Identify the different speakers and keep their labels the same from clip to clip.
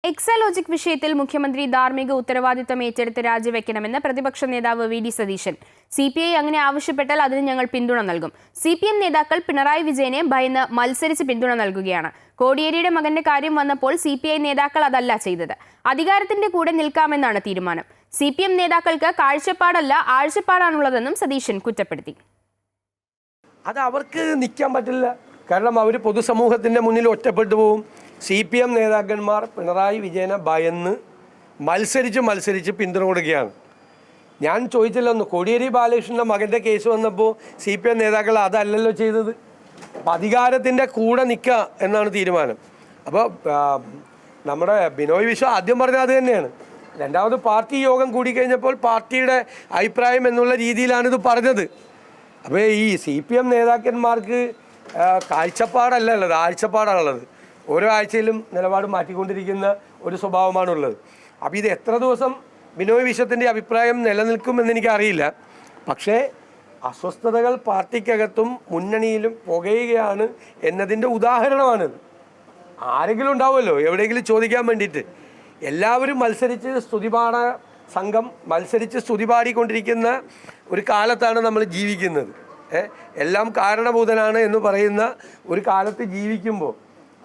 Speaker 1: എക്സാലോജിക് വിഷയത്തിൽ മുഖ്യമന്ത്രി ധാർമ്മിക ഉത്തരവാദിത്തം ഏറ്റെടുത്ത് രാജിവെക്കണമെന്ന് പ്രതിപക്ഷ നേതാവ് വി ഡി സതീശൻ. CPI അങ്ങനെ ആവശ്യപ്പെട്ടാൽ അതിന് ഞങ്ങൾ പിന്തുണ നൽകും. CPM നേതാക്കൾ പിണറായി വിജയനെ ഭയന്ന് മത്സരിച്ച് പിന്തുണ നൽകുകയാണ്. കോടിയേരിയുടെ മകന്റെ കാര്യം വന്നപ്പോൾ CPI നേതാക്കൾ അതല്ല ചെയ്തത്. അധികാരത്തിന്റെ കൂടെ നിൽക്കാമെന്നാണ് തീരുമാനം. CPM നേതാക്കൾക്ക് കാഴ്ചപ്പാടല്ല ആഴ്ചപ്പാടാണുള്ളതെന്നും സതീശൻ കുറ്റപ്പെടുത്തി.
Speaker 2: അത് അവർക്ക് നിൽക്കാൻ പറ്റില്ല. കാരണം അവർ പൊതുസമൂഹത്തിൻ്റെ മുന്നിൽ ഒറ്റപ്പെട്ടു പോവും. CPM നേതാക്കന്മാർ പിണറായി വിജയനെ ഭയന്ന് മത്സരിച്ച് പിന്തുണ കൊടുക്കുകയാണ്. ഞാൻ ചോദിച്ചില്ലെന്ന്, കോടിയേരി ബാലകൃഷ്ണൻ്റെ മകൻ്റെ കേസ് വന്നപ്പോൾ CPM നേതാക്കൾ അതല്ലല്ലോ ചെയ്തത്. അപ്പോൾ അധികാരത്തിൻ്റെ കൂടെ നിൽക്കുക എന്നാണ് തീരുമാനം. അപ്പോൾ നമ്മുടെ ബിനോയ് വിശ്വം ആദ്യം പറഞ്ഞത് അത് തന്നെയാണ്. രണ്ടാമത് പാർട്ടി യോഗം കൂടിക്കഴിഞ്ഞപ്പോൾ പാർട്ടിയുടെ അഭിപ്രായം എന്നുള്ള രീതിയിലാണിത് പറഞ്ഞത്. അപ്പോൾ ഈ CPM നേതാക്കന്മാർക്ക് കാഴ്ചപ്പാടല്ല ഉള്ളത്, ആഴ്ചപ്പാടാണുള്ളത്. ഓരോ ആഴ്ചയിലും നിലപാട് മാറ്റിക്കൊണ്ടിരിക്കുന്ന ഒരു സ്വഭാവമാണുള്ളത്. അപ്പോൾ ഇത് എത്ര ദിവസം ബിനോയ് വിശ്വത്തിൻ്റെ അഭിപ്രായം നിലനിൽക്കുമെന്ന് എനിക്കറിയില്ല. പക്ഷേ അസ്വസ്ഥതകൾ പാർട്ടിക്കകത്തും മുന്നണിയിലും പുകയുകയാണ് എന്നതിൻ്റെ ഉദാഹരണമാണിത്. ആരെങ്കിലും ഉണ്ടാവുമല്ലോ എവിടെയെങ്കിലും ചോദിക്കാൻ വേണ്ടിയിട്ട്. എല്ലാവരും മത്സരിച്ച് സ്തുതിപാഠ സംഘം മത്സരിച്ച് സ്തുതി പാടിക്കൊണ്ടിരിക്കുന്ന ഒരു കാലത്താണ് നമ്മൾ ജീവിക്കുന്നത്. എല്ലാം കാരണഭൂതനാണ് എന്ന് പറയുന്ന ഒരു കാലത്ത് ജീവിക്കുമ്പോൾ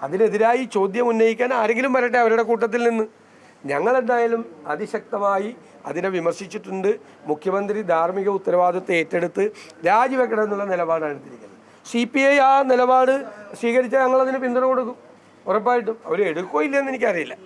Speaker 2: അതിനെതിരായി ചോദ്യം ഉന്നയിക്കാൻ ആരെങ്കിലും വരട്ടെ അവരുടെ കൂട്ടത്തിൽ നിന്ന്. ഞങ്ങളെന്തായാലും അതിശക്തമായി അതിനെ വിമർശിച്ചിട്ടുണ്ട്. മുഖ്യമന്ത്രി ധാർമ്മിക ഉത്തരവാദിത്വം ഏറ്റെടുത്ത് രാജിവെക്കണം എന്നുള്ള നിലപാടാണ് എടുത്തിരിക്കുന്നത്. CPI ആ നിലപാട് സ്വീകരിച്ചാൽ ഞങ്ങളതിന് പിന്തുണ കൊടുക്കും. ഉറപ്പായിട്ടും അവർ എടുക്കോ ഇല്ലയെന്ന് എനിക്കറിയില്ല.